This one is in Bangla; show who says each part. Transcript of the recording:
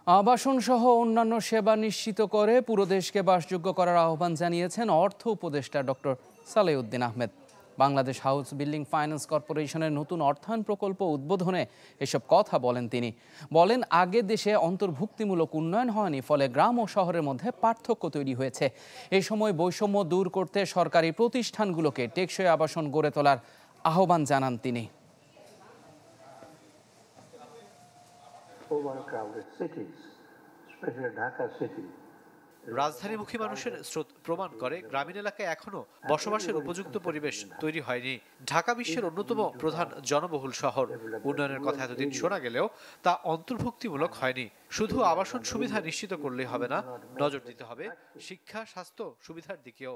Speaker 1: আবাসন সহ অন্যান্য সেবা নিশ্চিত করে পুরো দেশকে বাসযোগ্য করার আহ্বান জানিয়েছেন অর্থ উপদেষ্টা doctor Salehuddin Ahmed. Bangladesh house building finance কর্পোরেশনের নতুন অর্থায়ন প্রকল্প উদ্বোধনে এসব কথা বলেন তিনি। বলেন, আগে দেশে অন্তর্ভুক্তিমূলক উন্নয়ন হয়নি, ফলে গ্রাম ও শহরের মধ্যে পার্থক্য তৈরি হয়েছে। এই সময় বৈষম্য দূর করতে সরকারি প্রতিষ্ঠানগুলোকে টেকসই আবাসন গড়ে তোলার আহ্বান জানান তিনি।
Speaker 2: রাজধানীমুখী মানুষের স্রোত প্রমাণ করে গ্রামীণ এলাকায় এখনো বসবাসের উপযুক্ত পরিবেশ তৈরি হয়নি। ঢাকা বিশ্বের অন্যতম প্রধান জনবহুল শহর। উন্নয়নের কথা এতদিন শোনা গেলেও তা অন্তর্ভুক্তিমূলক হয়নি। শুধু আবাসন সুবিধা নিশ্চিত করলেই হবে না, নজর দিতে হবে শিক্ষা, স্বাস্থ্য সুবিধার দিকেও।